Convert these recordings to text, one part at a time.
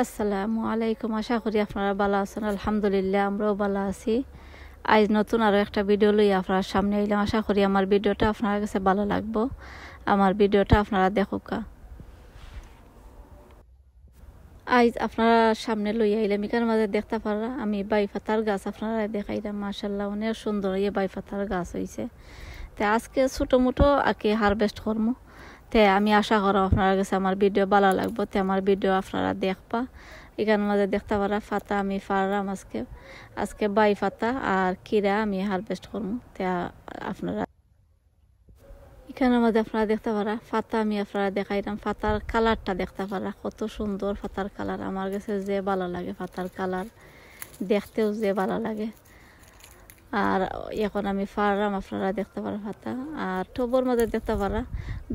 আসসালামু আলাইকুম। আশা করি আপনারা ভালো আছেন। আলহামদুলিল্লাহ আমরাও ভালো আছি। আজ নতুন আরও একটা ভিডিও লই আপনার সামনে এলাম। আশা করি আমার ভিডিওটা আপনার কাছে ভালো লাগবো। আমার ভিডিওটা আপনারা দেখুকা। আজ আপনারা সামনে লই আইলাম এখানে মাঝে দেখতে পারা আমি বাইফাতার গাছ আপনারা দেখাইলাম। মাশাল্লাহ অনেক সুন্দর এই বাইফাতার গাছ হয়েছে। তো আজকে ছোটো মোটো আগে হারভেস্ট করবো। তে আমি আশা করো আপনার কাছে আমার ভিডিও ভালো লাগবো। তে আমার ভিডিও আপনারা দেখবা। এখানে মাঝে দেখতে পারা ফাতা আমি পারলাম আজকে বাই ফাতা আর কিরা আমি হারভেস্ট করবো। তে আপনারা এখানের মধ্যে আপনারা দেখতে পারা ফাতা আমি আপনারা দেখাইলাম। ফাতার কালারটা দেখতে পারা কত সুন্দর ফাতার কালার। আমার কাছে যে ভালো লাগে ফাতার কালার, দেখতেও যে ভালো লাগে। আর এখন আমি পারলাম আপনারা দেখতে পারা ফাতা। আর টবর মধ্যে দেখতে পারা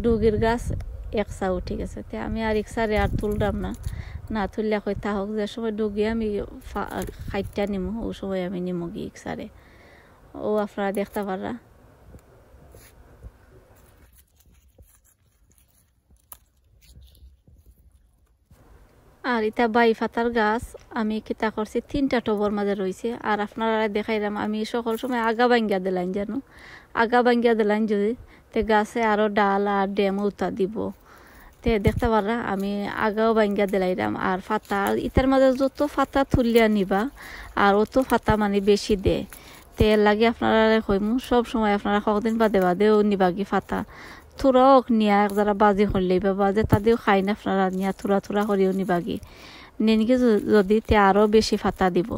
ডুগির গাছ একসা উঠে গেছে। তে আমি আর ইকসারে আর তুললাম না তুললে কই থাকুক। যে সময় ডুগি আমি খাইটটা নিমো ওই সময় আমি নিমো গিয়ে ইকসারে। ও আপনারা দেখতে পারা আর এটা বাই ফাতার গাছ আমি কিতা করছি 3টা টবর মাঝে রয়েছে। আর আপনারা দেখাইলাম আমি সকল সময় আগা ভাঙ্গিয়া দিলাম যেন আগা ভাঙ্গিয়া দিলাম যদি তে গাছে আরও ডাল আর ডেম উতা দিব। তে দেখতে পারা আমি আগাও ভাঙ্গিয়া দিলাইলাম। আর ফাতা ইতার মাঝে যত ফাতা তুলিয়া নিবা আর অত ফাতা মানে বেশি দে। তেল লাগে আপনারা কইমু সব সময় আপনারা কদিন বাদেও নিবাগি ফাতা থুরাও নিয়া যারা বাজি করলেই বা বাজে তাদেরও খাই না। আপনারা নিয়া থুরা করিও নিবাগি নেনকে যদি তে আরও বেশি ফাতা দিব।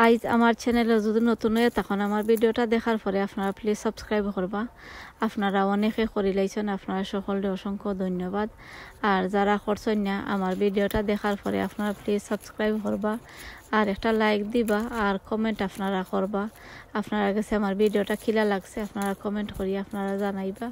আজ আমার চ্যানেলে যদি নতুন হয়ে তখন আমার ভিডিওটা দেখার পরে আপনারা প্লিজ সাবস্ক্রাইব করবা। আপনারা অনেকে করে লাইছেন, আপনারা সকলে অসংখ্য ধন্যবাদ। আর যারা করছেন না আমার ভিডিওটা দেখার পরে আপনারা প্লিজ সাবস্ক্রাইব করবা আর একটা লাইক দিবা আর কমেন্ট আপনারা করবা। আপনারা কাছে আমার ভিডিওটা কিলা লাগছে আপনারা কমেন্ট করি আপনারা জানাইবা।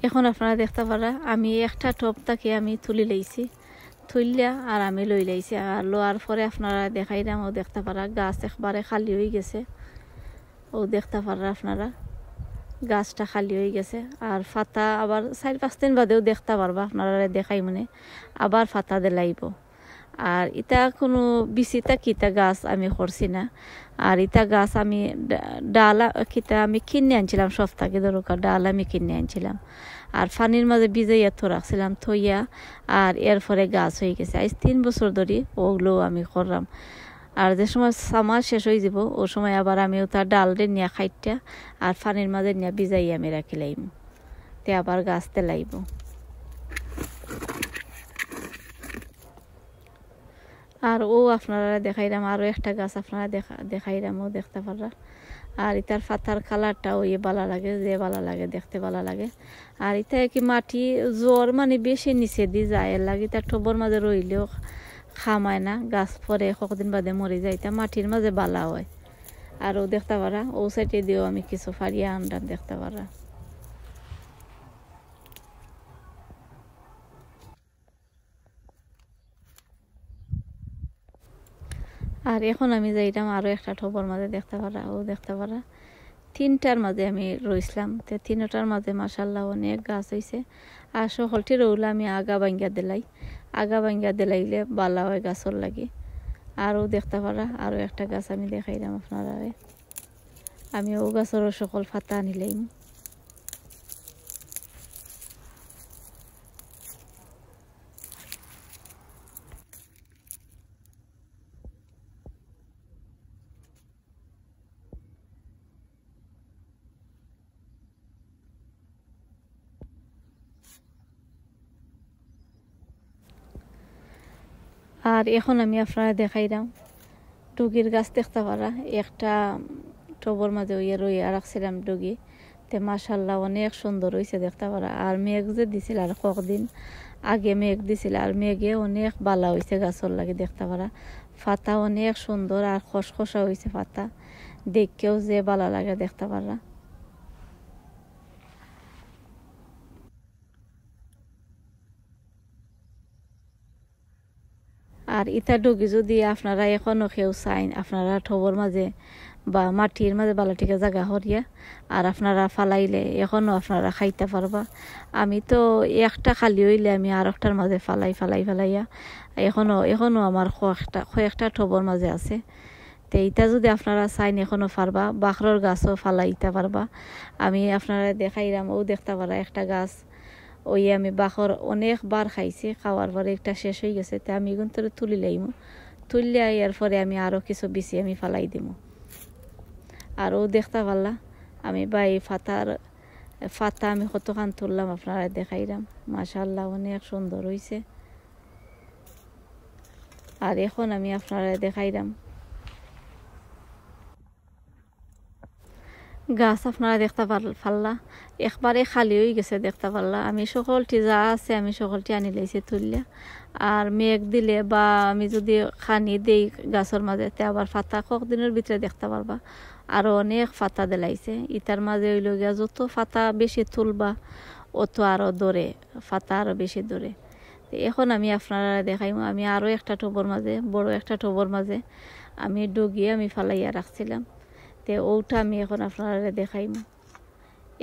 এখন আপনারা দেখতে পারা আমি একটা টপ থেকে আমি তুলি লাইছি তুললিয়া আর আমি লই লাইছি। আর লোয়ার পরে আপনারা দেখাইলাম ও দেখতে পারা গাছ একবারে খালি হয়ে গেছে। ও দেখতে পারা আপনারা গাছটা খালি হয়ে গেছে। আর ফাতা আবার 4-5 দিন বাদেও দেখতে পারবা আপনারা দেখাই মানে আবার ফাতা দিলাইব। আর ইটা কোনো বিচিতা কিতা গাছ আমি করছি না। আর ইটা গাছ আমি ডালা কিতা আমি কিনে আনছিলাম সপ্তাহে দরকার ডাল আমি কিনে আনছিলাম। আর পানির মাঝে ভিজাইয়া রাখছিলাম থইয়া আর এরপরে গাছ হয়ে গেছে। আজ 3 বছর ধরে ওগুলো আমি করলাম। আর যে সময় সামার শেষ হয়ে যাব ও সময় আবার আমি তার ডালরে নিয়ে খাইটা আর পানির মাঝে নিয়ে ভিজাইয়া আমি রাখি লাইব। তে আবার গাছ তেলাইব। আর ও আপনারা দেখাইলাম আরও একটা গাছ আপনারা দেখাইলাম ও দেখতে পারা। আর ইতার ফাতার কালারটাও ভালো লাগে যে ভালো লাগে দেখতে ভালো লাগে। আর ইটা কি মাটি জ্বর মানে বেশি নিচে দিয়ে যায় এর লাগে তার টবর মাঝে রইলেও খামায় না গাছ পরে কতদিন বাদে মরে যায় তা মাটির মাঝে বালা হয়। আর ও দেখতে পারা ও সাইডে দিয়েও আমি কিছু ফারিয়া আন্ডার দেখতে পারা। আর এখন আমি যাইলাম আরও একটা টবর মাঝে দেখতে পারা ও দেখতে পারা 3টার মাঝে আমি রইছিলাম। তো 3টার মাঝে মাশাল্লাহ অনেক গাছ হয়েছে। আর সকলটি রইলে আমি আগা ভাঙ্গিয়া দিলাইলে বালা হয় গাছর লাগে। আরও দেখতে পারা আরও একটা গাছ আমি দেখাইলাম আপনারা। আমি ও গাছেরও সকল ফাতা আনিলাম। আর এখন আমি আপনারা দেখাইলাম ডুগির গাছ দেখতে পারা একটা টবর মাঝে রইয়া রাখছিলাম ডুগি। তে মাশাল্লাহ অনেক সুন্দর হয়েছে দেখতে পারা। আর মেঘ যে দিছিল আর কয়েকদিন আগে মেঘ দিছিল আর মেঘে অনেক বালা হয়েছে গাছর লাগে দেখতে পারা। পাতা অনেক সুন্দর আর খসখসা হয়েছে পাতা, দেখকেও যে ভালো লাগে দেখতে পাররা। আর ইটা ডুগি যদি আপনারা এখনো কেউ চাইন, আপনারা ঠবর মাঝে বা মাটির মাঝে বালাটিকে জায়গা হরিয়া আর আপনারা ফালাইলে এখনো আপনারা খাইতে পারবা। আমি তো একটা খালি হইলে আমি আর একটার মাঝে ফালাইয়া এখনো আমার কয়েকটা ঠবর মাঝে আছে। তো এইটা যদি আপনারা চাইন এখনো পারবা, বাখরর গাছও ফালাইতে পারবা। আমি আপনারা দেখাইলাম, ও দেখতে পারা একটা গাছ, ওই আমি বাখর অনেকবার খাইছি, খাওয়ার পরে একটা শেষ হয়ে গেছে। তো আমি কিন্তু তুলি লাইমু, তুললে এরপরে আমি আরও কিছু বিছি আমি ফালাই দিমু। আর ও দেখতে পারলা আমি বাই ফাতা আমি কতখান তুললাম আপনারা দেখাইলাম। মাশাআল্লাহ অনেক সুন্দর হয়েছে। আর এখন আমি আপনারা দেখাইলাম গাছ, আপনারা দেখতে পারলা একবারে খালি হয়ে গেছে দেখতে পারলা। আমি সকলটি যা আছে আমি সকলটি আনি লাইছি তুললে। আর মেঘ দিলে বা আমি যদি খানি দেই গাছের মাঝে, তে আবার ফাতা কয়েকদিনের ভিতরে দেখতে পারবা আরও অনেক ফাতা দিলাইছে। ইটার মাঝে হইল গিয়া যত ফাতা বেশি তুলবা অত আরও দৌড়ে, ফাতা আরও বেশি দৌড়ে। এখন আমি আপনারা দেখাইম, আমি আরও একটা টবর মাঝে, বড় একটা টবর মাঝে আমি ডুগিয়ে আমি ফালাইয়া রাখছিলাম। তে ওটা আমি এখন আপনারা দেখাইম।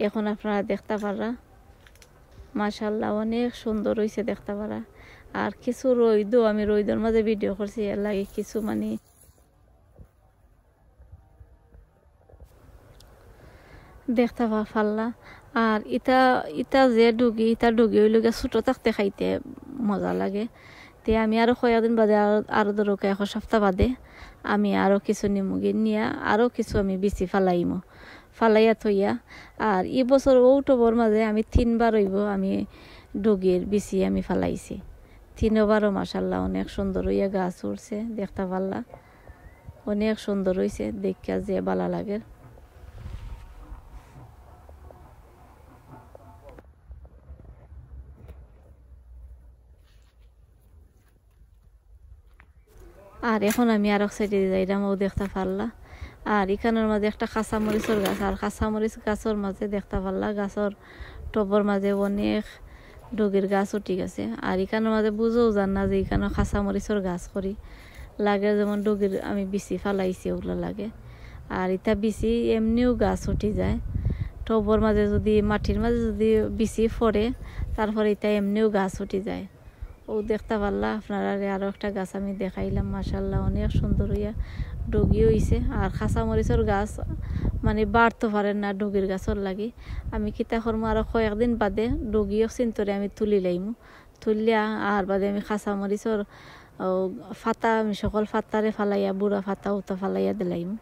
এখন আপনারা দেখতে পারা মাশাআল্লাহ অনেক সুন্দর হয়েছে দেখতে পারা। আর কিছু রইদও আমি রইদর মাঝে ভিডিও করছি, এর লাগে কিছু মানে দেখতে পারলা। আর ইটা যে ডুগি হইল গিয়ে ছোটো থাকতে খাইতে মজা লাগে। তে আমি আরও কয়েকদিন বাদে আরও ধরো এক সপ্তাহ বাদে আমি আরও কিছু নিমুগি নিয়া আরও কিছু আমি বিচি ফালাইয়া থইয়া। আর এই বছর অক্টোবর মাঝে আমি 3 বার হইব আমি ডুগির বিচি আমি ফালাইছি। 3বারও মাশাআল্লাহ অনেক সুন্দর হইয়া গাছ উঠছে দেখতে পারলা, অনেক সুন্দর হয়েছে দেখা যে ভালো লাগে। আর এখন আমি আর এক সাইডে যাইলাম, ও দেখতে পারলা। আর এখানের মাঝে একটা কাঁচামরিচের গাছ, আর কাঁচামরিচ গাছের মাঝে দেখতে পারলা গাছের টবর মাঝে অনেক ডগির গাছ উঠি গেছে। আর এখানের মাঝে বুঝেও যান না যে এখানে কাঁচামরিচের গাছ করি লাগে, যেমন ডগির আমি বিচি ফালাইছি ওগুলো লাগে। আর এটা বিচি এমনিও গাছ উঠি যায় টবর মাঝে, যদি মাটির মাঝে যদি বিচি পড়ে তারপরে এটা এমনিও গাছ উঠি যায়। ও দেখতে পারলা আপনারা আরও একটা গাছ আমি দেখাইলাম, মাশাআল্লাহ অনেক সুন্দর হইয়া ডগি হইছে। আর কাঁচামরিচের গাছ মানে বাড়তে পারেন না ডগির গাছের লাগি। আমি কিতা করবো আরও কয়েকদিন বাদে ডগিও চিন্তরে আমি তুলি লাইমু, তুললিয়া আর বাদে আমি কাঁচামরিচের ফাতা আমি সকল ফাতারে ফালাইয়া বুড়া ফাতা উতা ফালাইয়া দিলাইমু।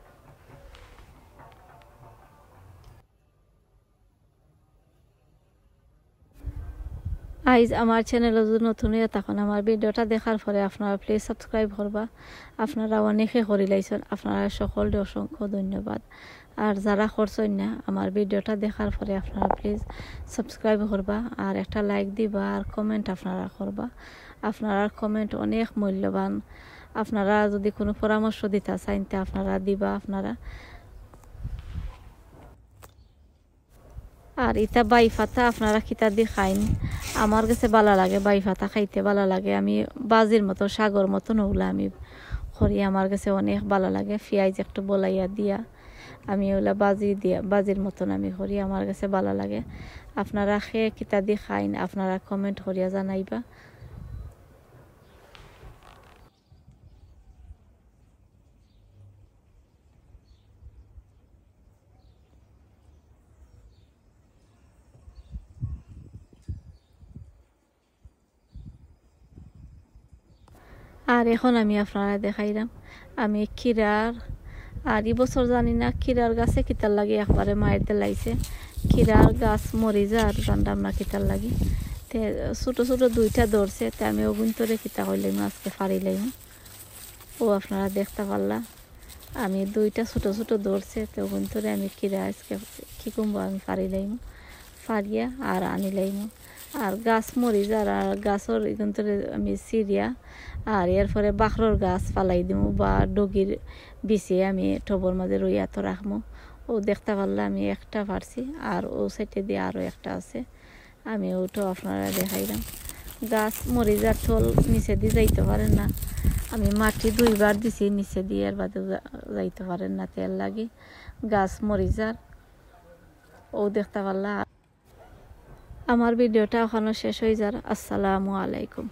আইজ আমার চ্যানেল যদি নতুন হয়ে তখন আমার ভিডিওটা দেখার পরে আপনারা প্লিজ সাবস্ক্রাইব করবা। আপনারা অনেকে করিলাইছেন, আপনারা সকলকে অসংখ্য ধন্যবাদ। আর যারা করছেন না আমার ভিডিওটা দেখার পরে আপনারা প্লিজ সাবস্ক্রাইব করবা আর একটা লাইক দিবা আর কমেন্ট আপনারা করবা। আপনারা কমেন্ট অনেক মূল্যবান। আপনারা যদি কোনো পরামর্শ দিতে চান তা আপনারা দিবা আপনারা। আর ইটা বাই ফাতা আপনারা কিতা দিয়ে খাইন, আমার কাছে ভালো লাগে, বাই ফাতা খাইতে ভালো লাগে। আমি বাজির মতো সাগর মতো ওগুলা আমি করি, আমার কাছে অনেক ভালো লাগে। পেঁয়াজ একটু বলাইয়া দিয়া আমি ওগুলা বাজির মতন আমি করি, আমার কাছে ভালো লাগে। আপনারা খেয়ে কিতা দিয়ে খাইন আপনারা কমেন্ট করিয়া জানাইবা। আর এখন আমি আপনারা দেখাইলাম আমি ক্ষীরার, আর এই বছর জানি না ক্ষীরার গাছে কিতার লাগে একবারে মায়ের দিলাইছে, ক্ষীরার গাছ মরি যা আর জানলাম না কিতার লাগি। তে ছোটো ছোটো 2টা ধরছে, তে আমি ওগুন্তরে কিতা হইলাম আজকে ফাড়িলাম। ও আপনারা দেখতে পারলা আমি 2টা ছোটো ছোটো ধরছে, তো ওগুন্তরে আমি ক্ষীরা আজকে কি কমবো আমি ফাড়িলাম, ফাড়িয়া আর আনিলাম। আর গাছ মরিচ আর গাছর কিন্তু আমি সিরিয়া আর এরপরে বাখরর গাছ ফালাই দিমু বা ডগির বিছিয়ে আমি টবর মাঝে রইয়া তো রাখবো। ও দেখতে পারলে আমি একটা পারছি আর ও সাইডে দিয়ে আরও একটা আছে, আমি ওটাও আপনারা দেখাইলাম। গাছ মরিচার থল নিচে দিয়ে যাইতে পারেন না, আমি মাটি 2বার দিছি নিচে দিয়ে, এর বাদে যাইতে পারেন না তেল লাগি গাছ মরিচার। ও দেখতে পারলা আমার ভিডিওটা এখনো শেষ হয়ে যার। আসসালামু আলাইকুম।